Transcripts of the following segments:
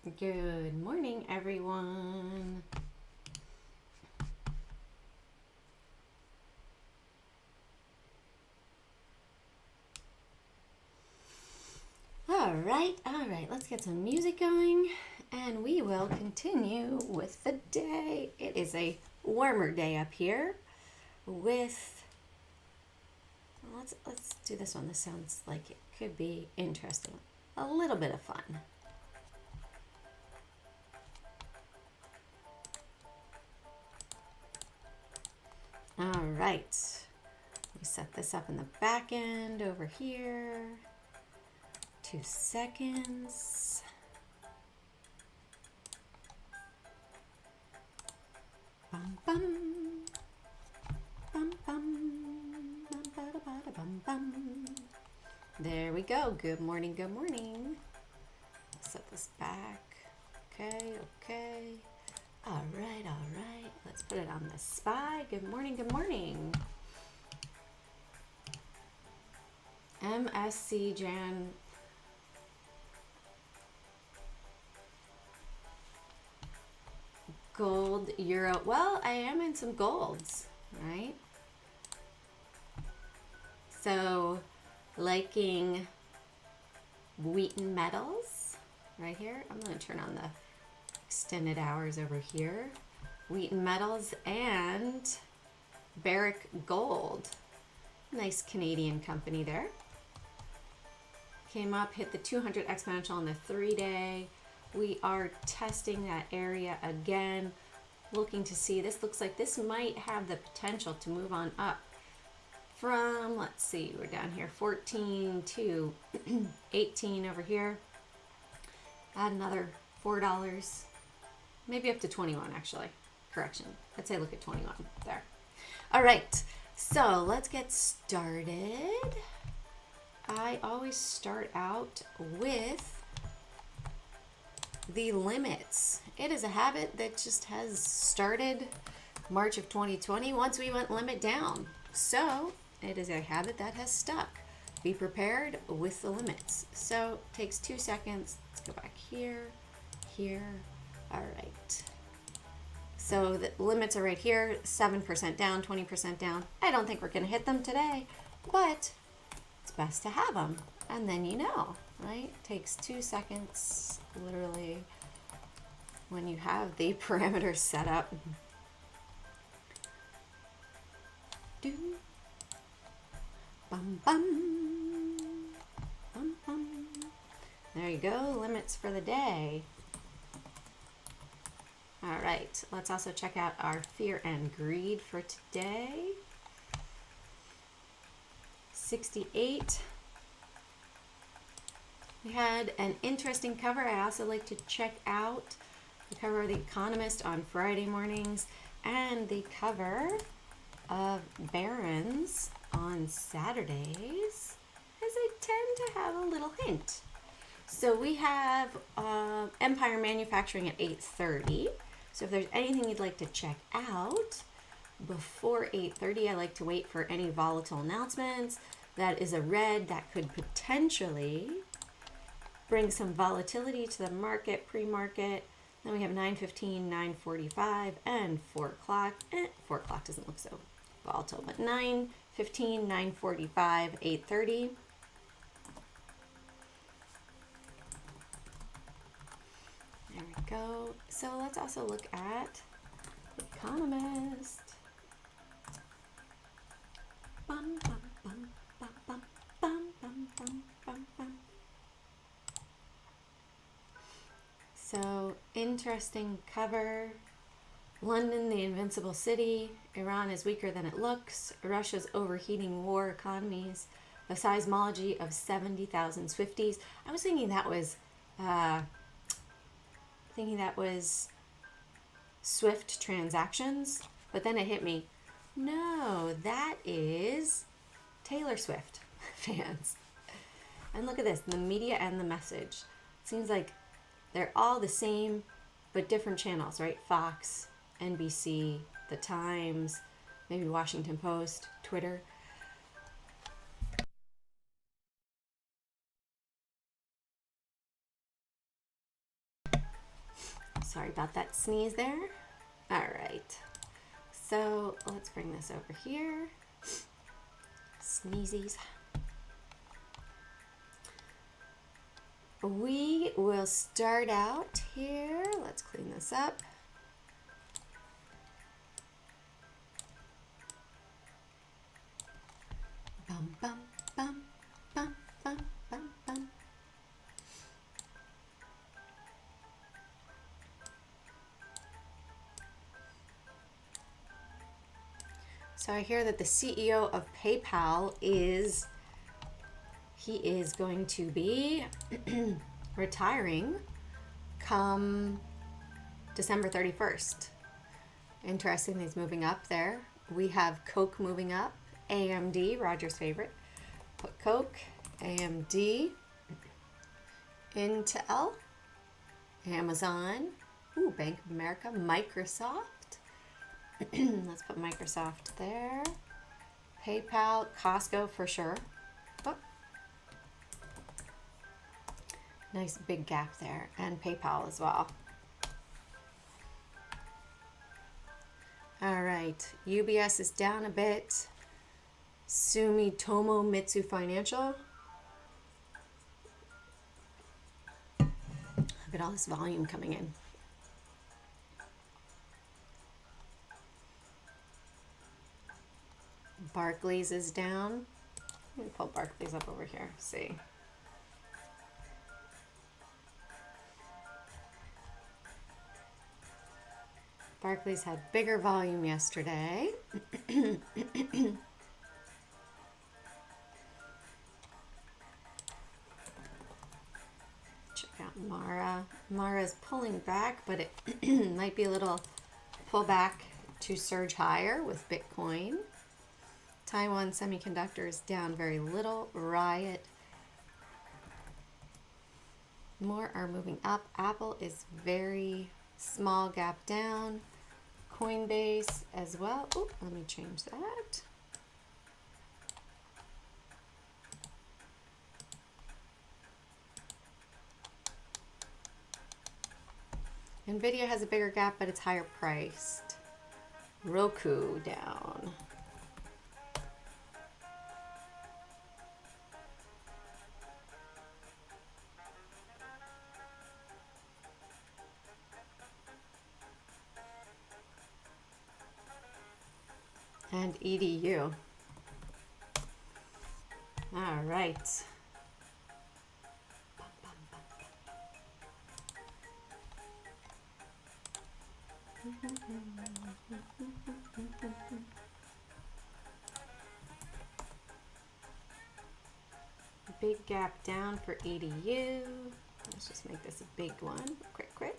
Good morning, everyone. All right, let's get some music going and we will continue with the day. It is a warmer day up here with, let's do this one. This sounds like it could be interesting. A little bit of fun. All right, we set this up in the back end over here. 2 seconds. Bum bum. Bum bum. Bum bada bada bum bum. There we go. Good morning, good morning. Set this back. Okay. All right. Let's put it on the SPY. Good morning, good morning. MSC Jan. Gold, euro. Well, I am in some golds, right? So, liking Wheaton metals right here. I'm going to turn on the extended hours over here. Wheaton metals and Barrick Gold. Nice Canadian company there. Came up, hit the 200 exponential on the 3-day. We are testing that area again, looking to see, this looks like this might have the potential to move on up from, let's see, we're down here 14 to 18 over here. Add another $4, maybe up to 21 actually. Correction, I'd say look at 21 there. All right, so let's get started. I always start out with the limits. It is a habit that just has started March of 2020 once we went limit down. So it is a habit that has stuck. Be prepared with the limits. So it takes 2 seconds. Let's go back here. All right. So the limits are right here, 7% down, 20% down. I don't think we're going to hit them today, but it's best to have them. And then you know, right? Takes 2 seconds, literally, when you have the parameters set up. Do. Bum, bum. Bum, bum. There you go, limits for the day. All right, let's also check out our fear and greed for today. 68. We had an interesting cover. I also like to check out the cover of The Economist on Friday mornings and the cover of Barron's on Saturdays, as I tend to have a little hint. So we have Empire Manufacturing at 8:30. So if there's anything you'd like to check out before 8:30, I like to wait for any volatile announcements. That is a red that could potentially bring some volatility to the market, pre-market. Then we have 9:15, 9:45, and 4 o'clock. 4 o'clock doesn't look so volatile, but 9:15, 9:45, 8:30. There we go. So let's also look at The Economist. Bum, bum, bum, bum, bum, bum, bum, bum, bum, bum. So, interesting cover. London, the invincible city. Iran is weaker than it looks. Russia's overheating war economies. A seismology of 70,000 Swifties. I was thinking that was Swift transactions, but then it hit me. No, that is Taylor Swift fans. And look at this, the media and the message. Seems like they're all the same, but different channels, right? Fox, NBC, The Times, maybe Washington Post, Twitter. Sorry about that sneeze there. All right. So let's bring this over here. Sneezies. We will start out here. Let's clean this up. Bum, bum, bum, bum, bum, bum, bum. So I hear that the CEO of PayPal is going to be retiring come December 31st. Interesting, he's moving up there. We have Coke moving up, AMD, Roger's favorite. Put Coke, AMD, Intel, Amazon, ooh, Bank of America, Microsoft. Let's put Microsoft there. PayPal, Costco for sure. Oh. Nice big gap there. And PayPal as well. All right. UBS is down a bit. Sumitomo Mitsui Financial. Look at all this volume coming in. Barclays is down. Let me pull Barclays up over here. See. Barclays had bigger volume yesterday. Check out Mara. Mara's pulling back, but it might be a little pullback to surge higher with Bitcoin. Taiwan Semiconductor is down very little. Riot. More are moving up. Apple is very small gap down. Coinbase as well. Oh, let me change that. Nvidia has a bigger gap, but it's higher priced. Roku down. And EDU. All right. Big gap down for EDU. Let's just make this a big one. Quick.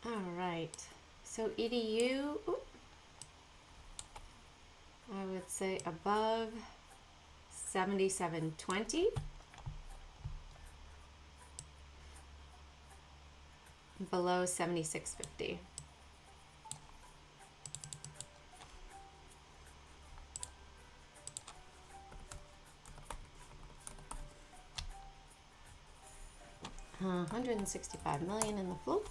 All right, so EDU, I would say above 77.20. Below 76.50. $165 million in the float.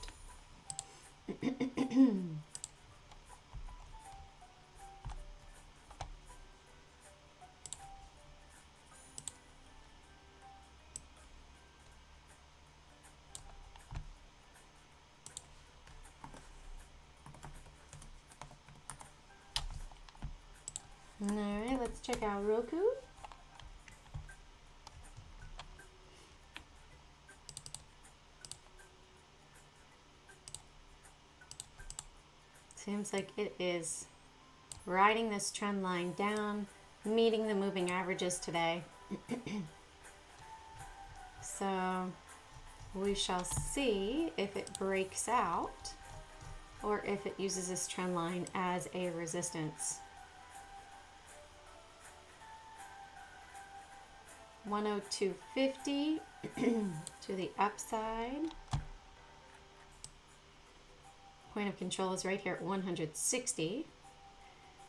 All right, let's check out Roku. Seems like it is riding this trend line down, meeting the moving averages today. So we shall see if it breaks out or if it uses this trend line as a resistance. 102.50 to the upside. Point of control is right here at 160.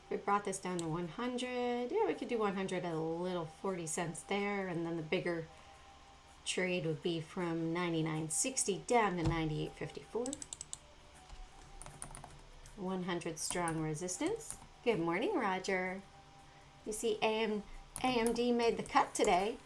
If we brought this down to 100, yeah, we could do 100 at a little 40 cents there, and then the bigger trade would be from 99.60 down to 98.54. 100 strong resistance. Good morning, Roger. You see AMD made the cut today.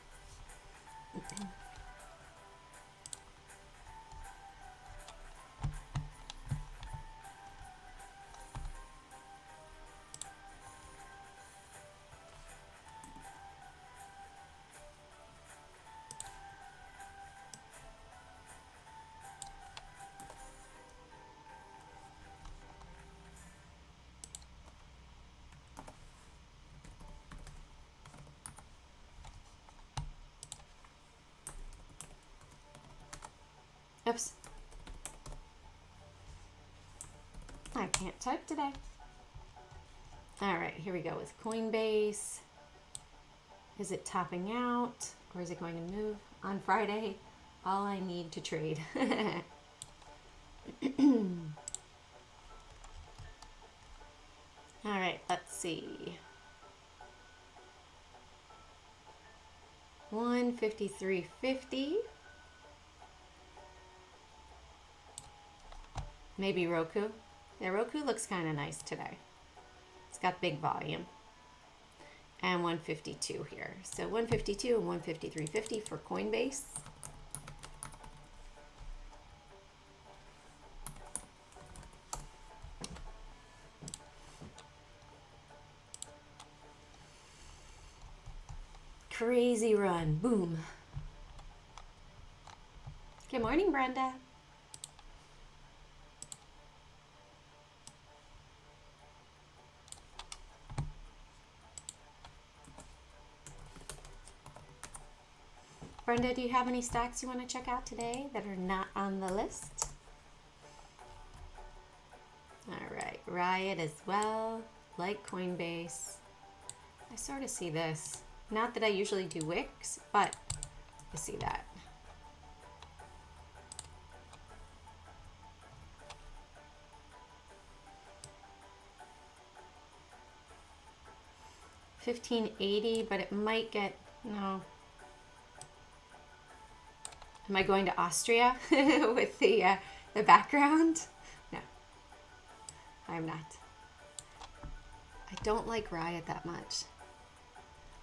Oops. I can't type today. All right, here we go with Coinbase. Is it topping out or is it going to move on Friday? All I need to trade. All right, let's see. 153.50. Maybe Roku. Yeah, Roku looks kind of nice today. It's got big volume. And 152 here. So 152 and 153.50 for Coinbase. Crazy run. Boom. Good morning, Brenda. Brenda, do you have any stocks you want to check out today that are not on the list? All right, Riot as well, like Coinbase. I sort of see this. Not that I usually do wicks, but I see that. $15.80, but it might get, no. Am I going to Austria with the background? No, I'm not. I don't like Riot that much.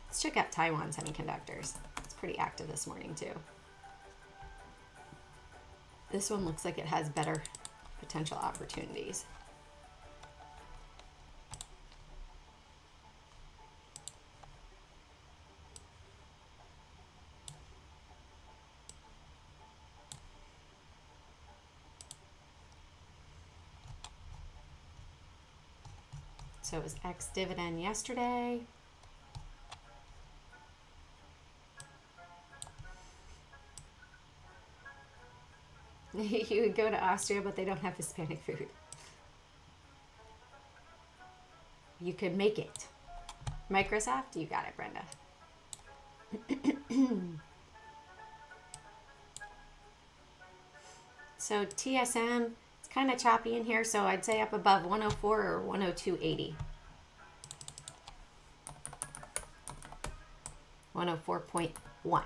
Let's check out Taiwan Semiconductors. It's pretty active this morning too. This one looks like it has better potential opportunities. So it was ex-dividend yesterday. You would go to Austria, but they don't have Hispanic food. You could make it. Microsoft, you got it, Brenda. So TSM, it's kind of choppy in here, so I'd say up above 104 or 102.80. 104.1.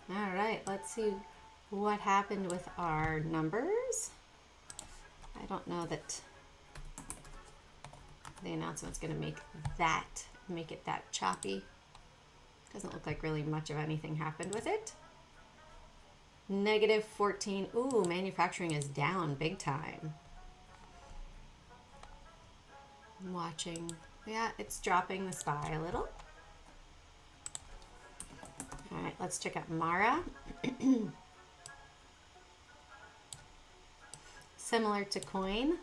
All right, let's see what happened with our numbers. I don't know that the announcement's going to make it that choppy. Doesn't look like really much of anything happened with it. Negative 14. Ooh, manufacturing is down big time. I'm watching. Yeah, it's dropping the SPY a little. All right, let's check out Mara. Similar to Coin.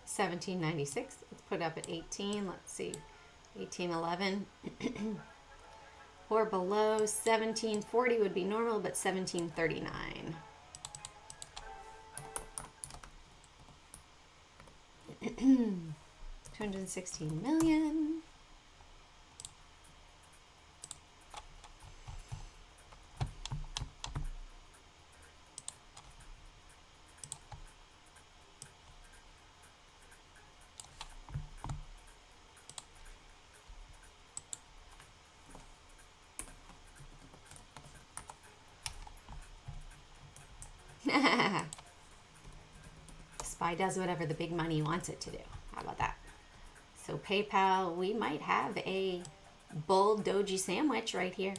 $17.96. It's put it up at 18. Let's see, 18.11. Or below 17.40 would be normal, but 17.39. 216 million. SPY does whatever the big money wants it to do. How about that? So PayPal, we might have a bull doji sandwich right here.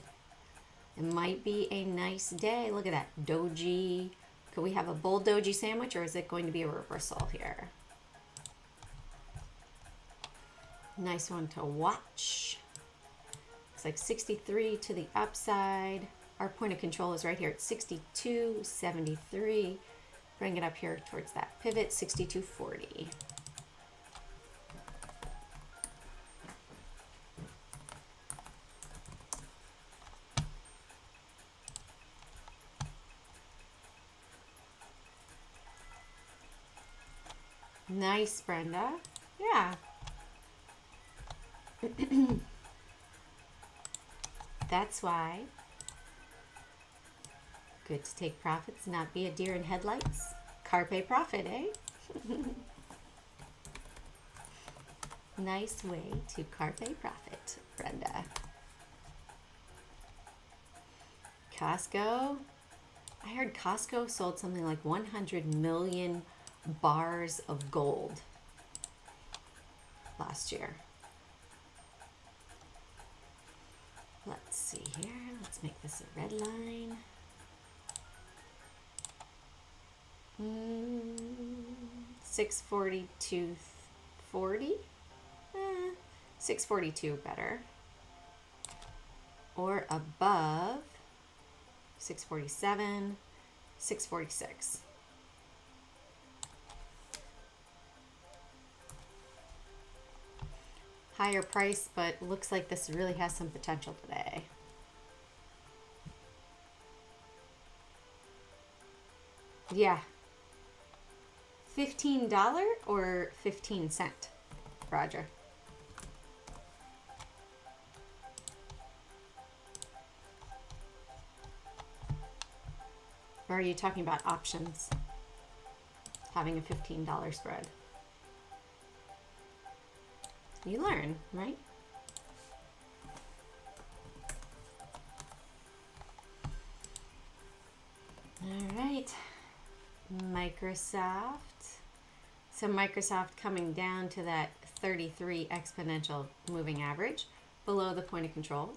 It might be a nice day. Look at that, doji. Could we have a bull doji sandwich, or is it going to be a reversal here? Nice one to watch. Looks like 63 to the upside. Our point of control is right here at 62.73. Bring it up here towards that pivot, 62.40. Nice, Brenda. Yeah. That's why. Good to take profits, not be a deer in headlights. Carpe profit, eh? Nice way to carpe profit, Brenda. Costco. I heard Costco sold something like 100 million bars of gold last year. Let's see here. Let's make this a red line. 642.40. 642 better. Or above 647, 646. Higher price, but looks like this really has some potential today. Yeah. $15 or 15 cent, Roger? Or are you talking about options? Having a $15 spread. You learn, right? All right. Microsoft. So Microsoft coming down to that 33 exponential moving average below the point of control.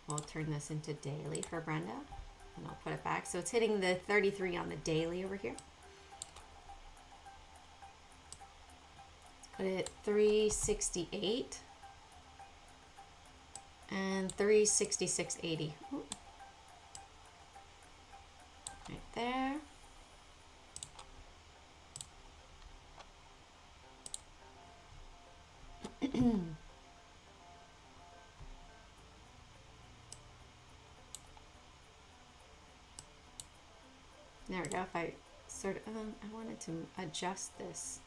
We'll turn this into daily for Brenda, and I'll put it back. So it's hitting the 33 on the daily over here. Put it at 368 and 366.80. Right there. There we go. If I sort of, I wanted to adjust this.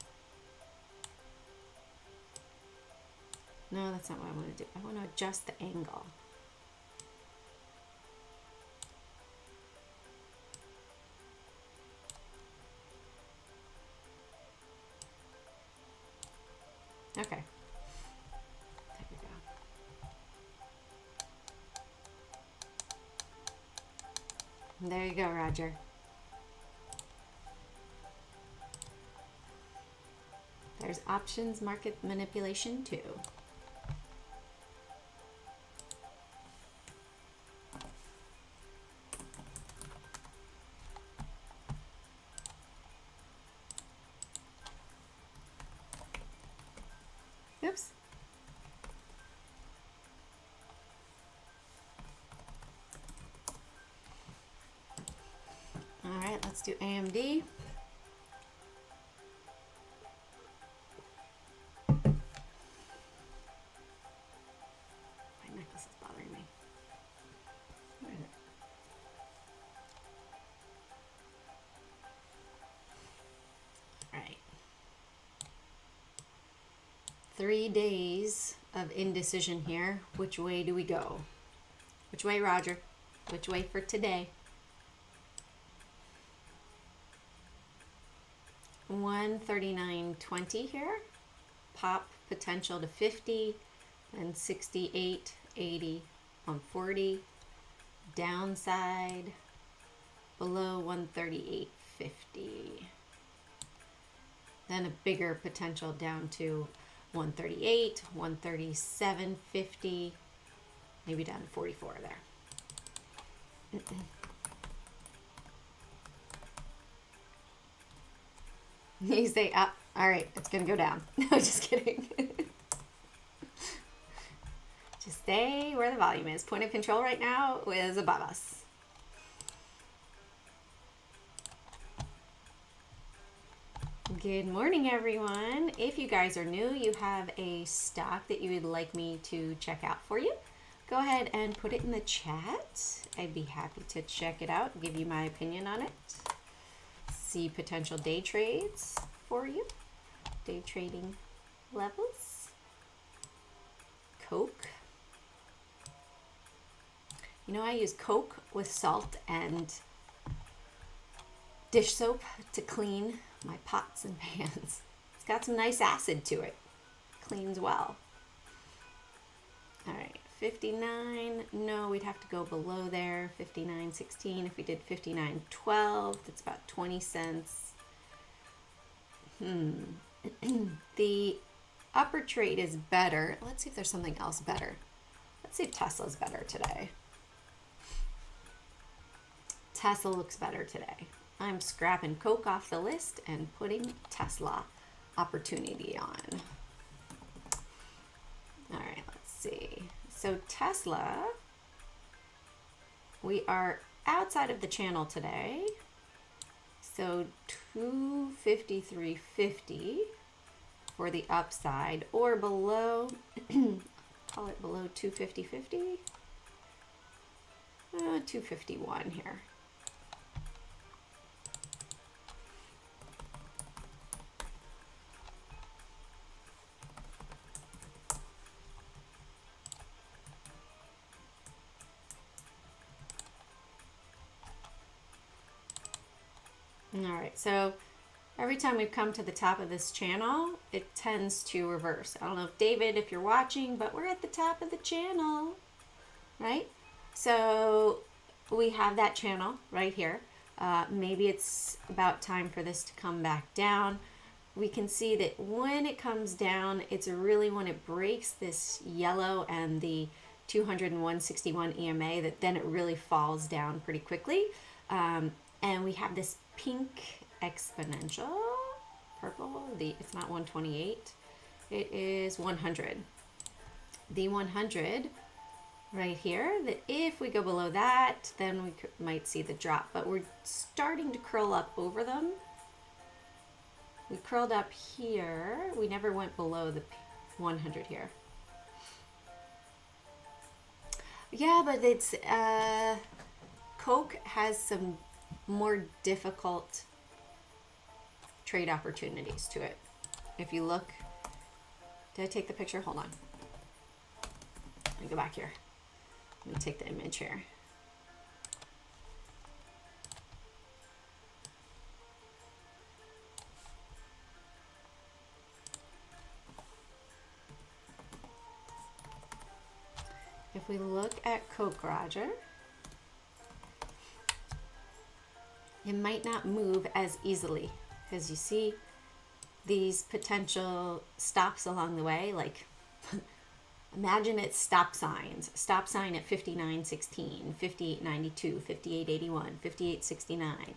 No, that's not what I want to do. I want to adjust the angle. Okay. There we go. There you go, Roger. There's options market manipulation too. Oops. All right, let's do AMD. 3 days of indecision here. Which way do we go? Which way, Roger? Which way for today? 139.20 here. Pop potential to 50 and 68.80 on 40. Downside below 138.50. Then a bigger potential down to 138, 137.50, maybe down to 44 there. You say up. All right, it's going to go down. No, just kidding. Just stay where the volume is. Point of control right now is above us. Good morning, everyone. If you guys are new, you have a stock that you would like me to check out for you, go ahead and put it in the chat. I'd be happy to check it out, give you my opinion on it. See potential day trades for you, day trading levels. Coke. You know, I use Coke with salt and dish soap to clean my pots and pans. It's got some nice acid to it. Cleans well. All right, 59. No, we'd have to go below there. 59.16. If we did 59.12, that's about 20 cents. The upper trade is better. Let's see if there's something else better. Let's see if Tesla's better today. Tesla looks better today. I'm scrapping Coke off the list and putting Tesla opportunity on. All right, let's see. So Tesla, we are outside of the channel today. So 253.50 for the upside, or below, call it below 250.50. 251 here. All right, so every time we've come to the top of this channel, it tends to reverse. I don't know if David, if you're watching, but we're at the top of the channel, right? So we have that channel right here. Maybe it's about time for this to come back down. We can see that when it comes down, it's really when it breaks this yellow and the 200 and 161 EMA that then it really falls down pretty quickly. And we have this pink exponential, purple, it's not 128, it is 100. The 100 right here, that if we go below that, then we might see the drop, but we're starting to curl up over them. We curled up here, we never went below the 100 here. Yeah, but it's, Coke has some more difficult trade opportunities to it. If you look, did I take the picture? Hold on. Let me go back here. Let me take the image here. If we look at Coke, Roger, it might not move as easily because you see these potential stops along the way. Like imagine it's stop signs. Stop sign at 59.16, 58.92, 58.81, 58.69.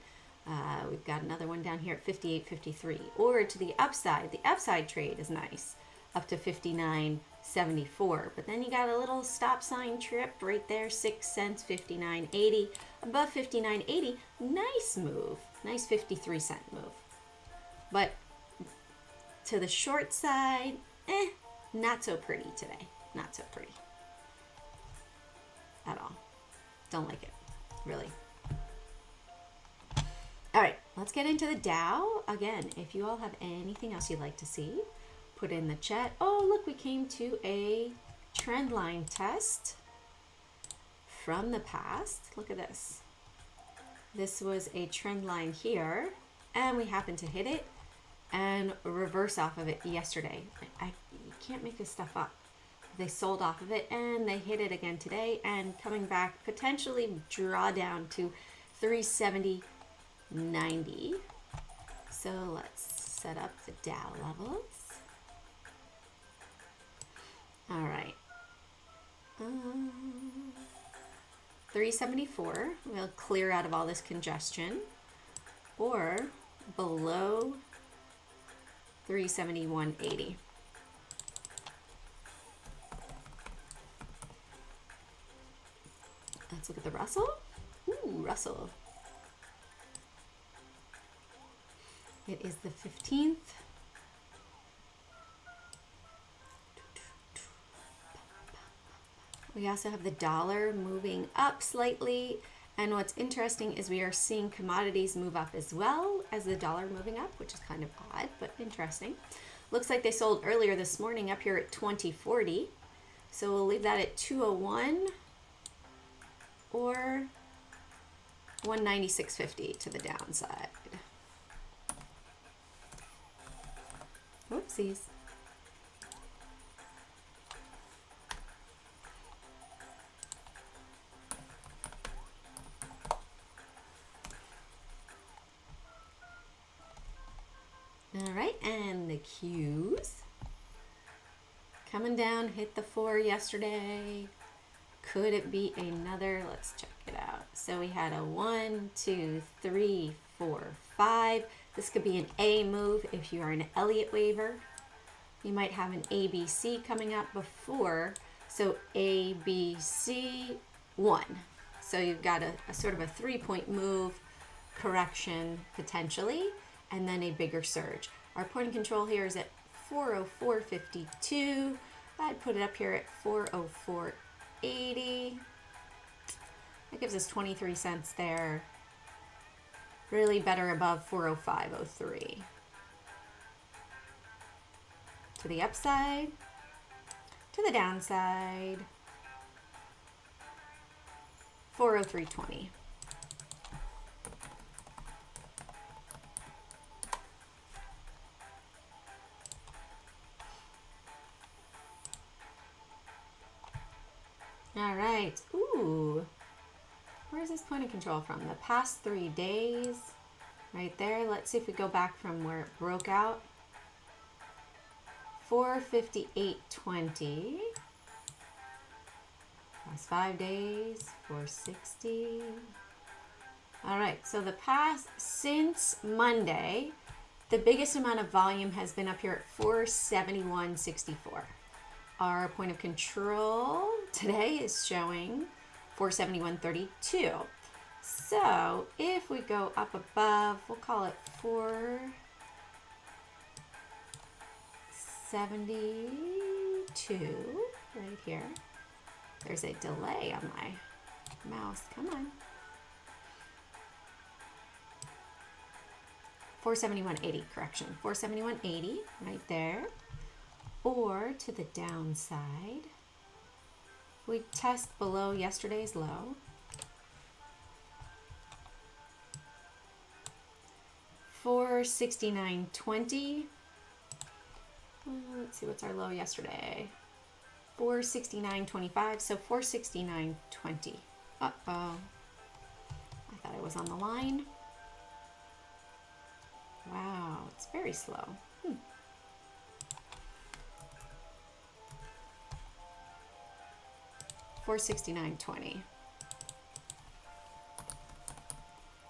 We've got another one down here at 58.53. Or to the upside trade is nice, up to 59.74. But then you got a little stop sign trip right there, 6 cents, 59.80. Above 59.80, nice move, nice 53-cent move. But to the short side, not so pretty today. Not so pretty at all. Don't like it, really. All right, let's get into the Dow. Again, if you all have anything else you'd like to see, put in the chat. Oh, look, we came to a trend line test from the past. Look at this. This was a trend line here, and we happened to hit it and reverse off of it yesterday. You can't make this stuff up. They sold off of it and they hit it again today, and coming back, potentially draw down to 370.90. So let's set up the Dow levels. All right. 374. We'll clear out of all this congestion, or below 371.80. Let's look at the Russell. Ooh, Russell. It is the 15th. We also have the dollar moving up slightly. And what's interesting is we are seeing commodities move up as well as the dollar moving up, which is kind of odd, but interesting. Looks like they sold earlier this morning up here at 2040. So we'll leave that at 201 or 196.50 to the downside. Whoopsies. All right, and the Qs coming down, hit the 4 yesterday. Could it be another? Let's check it out. So we had a 1, 2, 3, 4, 5. This could be an A move if you are an Elliott waiver. You might have an ABC coming up before. So ABC 1. So you've got a sort of a 3-point move correction potentially, and then a bigger surge. Our point of control here is at 404.52. I'd put it up here at 404.80. That gives us 23 cents there. Really better above 405.03. To the upside, to the downside, 403.20. All right. Ooh. Where's this point of control from? The past 3 days. Right there. Let's see if we go back from where it broke out. 458.20. Past 5 days. 460. All right. So the past, since Monday, the biggest amount of volume has been up here at 471.64. Our point of control today is showing 471.32. So if we go up above, we'll call it 472 right here. There's a delay on my mouse. Come on. 471.80, correction. 471.80 right there. Or to the downside, we test below yesterday's low. 469.20. Let's see, what's our low yesterday? 469.25, so 469.20. Uh-oh. I thought I was on the line. Wow, it's very slow. 469.20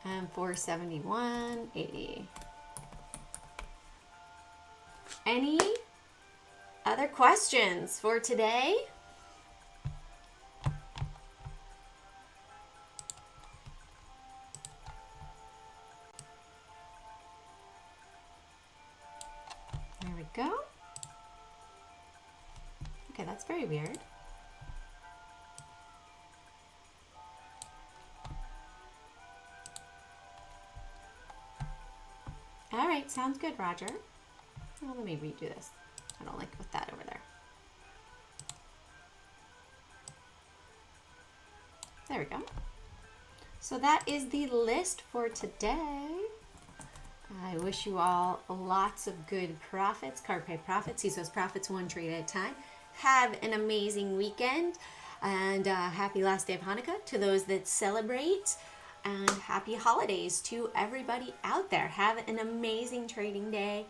and 471.80. Any other questions for today? There we go. Okay, that's very weird. All right, sounds good, Roger. Well, let me redo this. I don't like with that over there. There we go. So that is the list for today. I wish you all lots of good profits, carpe profits. Use those profits one trade at a time. Have an amazing weekend, and happy last day of Hanukkah to those that celebrate, and happy holidays to everybody out there. Have an amazing trading day,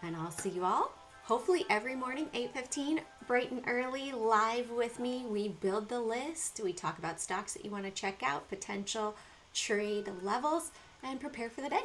and I'll see you all hopefully every morning, 8:15, bright and early, live with me. We build the list. We talk about stocks that you want to check out, potential trade levels, and prepare for the day.